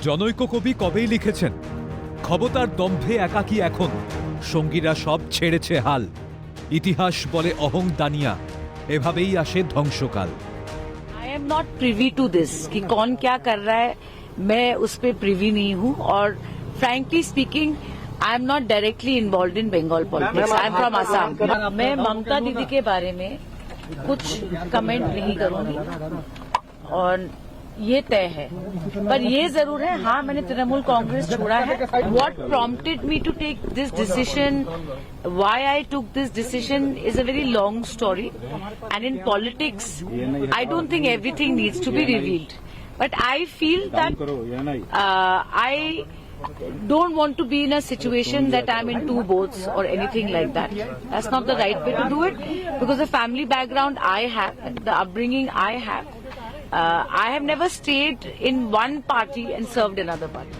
জনৈক কবি কবেই লিখেছেন, ক্ষমতার দম্ভে একাকী এখন, সঙ্গীরা সব ছেড়েছে হাল, ইতিহাস বলে অহং দানিয়া, এভাবেই আসে ধ্বংসকাল। I am not privy to this कि कौन क्या कर रहा है, मैं उस पर प्रिवी नहीं हूँ। और frankly speaking I am not directly involve in Bengal politics. I am from Assam. मैं ममता दीदी के बारे में कुछ कमेंट नहीं करूंगी और ये तय है। पर ये जरूर है, हाँ, मैंने तृणमूल कांग्रेस छोड़ा है। What prompted me to take this decision, why I took this decision is a very long story, and in politics I don't think everything needs to be revealed, but I feel that I don't want to be in a situation that I'm in two boats or anything like that. That's not the right way to do it, because the family background I have, the upbringing I have, I have never stayed in one party and served another party.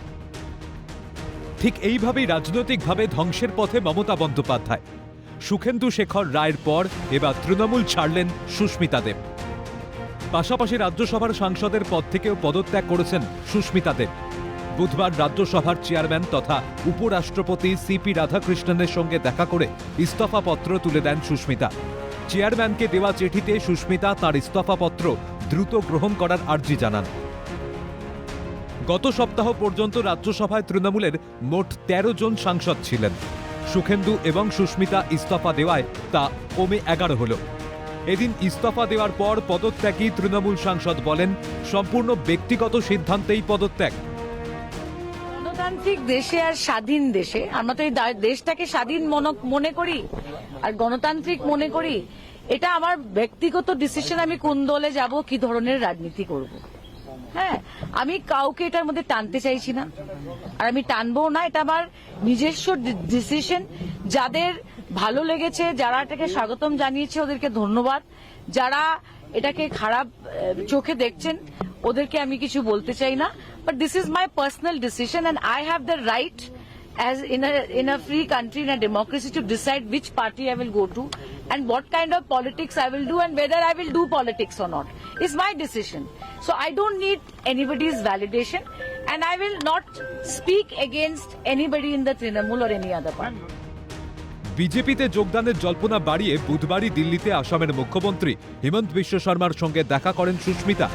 ঠিক এইভাবেই রাজনৈতিকভাবে ধ্বংসের পথে মমতা বন্দ্যোপাধ্যায়। সুখেন্দু শেখর রায়ের পর এবার তৃণমূল ছাড়লেন সুস্মিতা দেব। পাশাপাশি রাজ্যসভার সাংসদের পদ থেকেও পদত্যাগ করেছেন সুস্মিতা দেব। বুধবার রাজ্যসভার চেয়ারম্যান তথা উপরাষ্ট্রপতি সিপি রাধাকৃষ্ণনের সঙ্গে দেখা করে ইস্তফাপত্র তুলে দেন সুস্মিতা। চেয়ারম্যানকে দেওয়া চিঠিতে সুস্মিতা তার ইস্তফাপত্র দ্রুত গ্রহণ করার আর্জি জানান। গত সপ্তাহ পর্যন্ত রাজ্যসভায় তৃণমূলের মোট ১৩ জন সাংসদ ছিলেন। সুখেন্দু এবং সুস্মিতা ইস্তফা দেওয়ায় তা কমে ১১ হল। এদিন ইস্তফা দেওয়ার পর পদত্যাগী তৃণমূল সাংসদ বলেন, সম্পূর্ণ ব্যক্তিগত সিদ্ধান্তেই পদত্যাগ। গণতান্ত্রিক দেশে আর স্বাধীন দেশে আমরা তো এই দেশটাকে স্বাধীন মনে করি আর গণতান্ত্রিক মনে করি। এটা আমার ব্যক্তিগত ডিসিশন, আমি কোন দলে যাব, কি ধরনের রাজনীতি করব। হ্যাঁ, আমি কাউকে এটার মধ্যে টানতে চাইছি না, আর আমি টানবো না। এটা আমার নিজস্ব ডিসিশন। যাদের ভালো লেগেছে, যারা এটাকে স্বাগতম জানিয়েছে, ওদেরকে ধন্যবাদ। যারা এটাকে খারাপ চোখে দেখছেন, ওদেরকে আমি কিছু বলতে চাই না। But this is my personal decision, and I have the right, as in a free country, in a democracy, to decide which party I will go to and what kind of politics I will do and whether I will do politics or not. It's my decision. So I don't need anybody's validation, and I will not speak against anybody in the Trinamool or any other party. বিজেপিতে যোগদানের জল্পনা বাড়িয়ে বুধবারই দিল্লিতে আসামের মুখ্যমন্ত্রী হিমন্ত বিশ্ব শর্মার সঙ্গে দেখা করেন সুস্মিতা।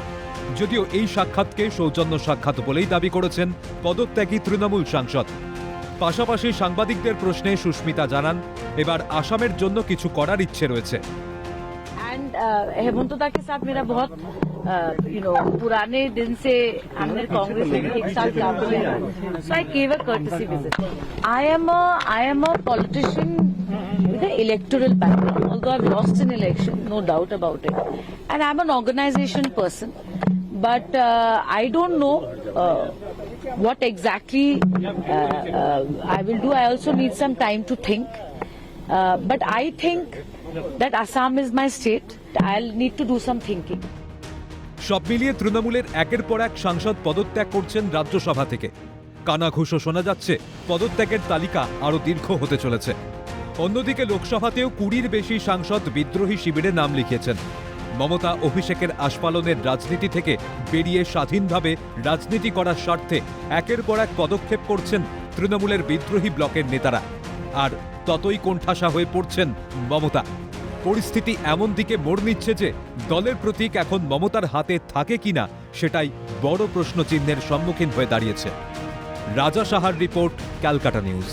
যদিও এই সাক্ষাৎকে সৌজন্য সাক্ষাৎ বলেই দাবি করেছেন পদত্যাগী তৃণমূল সাংসদ। পাশাপাশি সাংবাদিকদের প্রশ্নে সুস্মিতা জানান, এবার আসামের জন্য কিছু করার ইচ্ছে রয়েছে। एंड हेमंत दा के साथ मेरा बहुत पुराने दिन से हमने कांग्रेस में एक साथ काम किया, so I gave a courtesy visit. I am a politician with an electoral background, although I've lost an election, no doubt about it, and I'm an organization person, but I don't know what exactly I will do. I also need some time to think, but I think that Assam is my state. I'll need to do some thinking. সব মিলিয়ে তৃণমূলের একের পর এক সাংসদ পদত্যাগ করছেন রাজ্যসভা থেকে। কানাঘুষো শোনা যাচ্ছে, পদত্যাগের তালিকা আরও দীর্ঘ হতে চলেছে। অন্যদিকে লোকসভাতেও ২০-র বেশি সাংসদ বিদ্রোহী শিবিরে নাম লিখিয়েছেন। মমতা অভিষেকের আস্ফালনের রাজনীতি থেকে বেরিয়ে স্বাধীনভাবে রাজনীতি করার স্বার্থে একের পর এক পদক্ষেপ করছেন তৃণমূলের বিদ্রোহী ব্লকের নেতারা। আর ততই কোণঠাসা হয়ে পড়ছেন মমতা। পরিস্থিতি এমন দিকে মোড় নিচ্ছে যে দলের প্রতীক এখন মমতার হাতে থাকে কিনা সেটাই বড় প্রশ্নচিহ্নের সম্মুখীন হয়ে দাঁড়িয়েছে। রাজা সাহার রিপোর্ট, ক্যালকাটা নিউজ।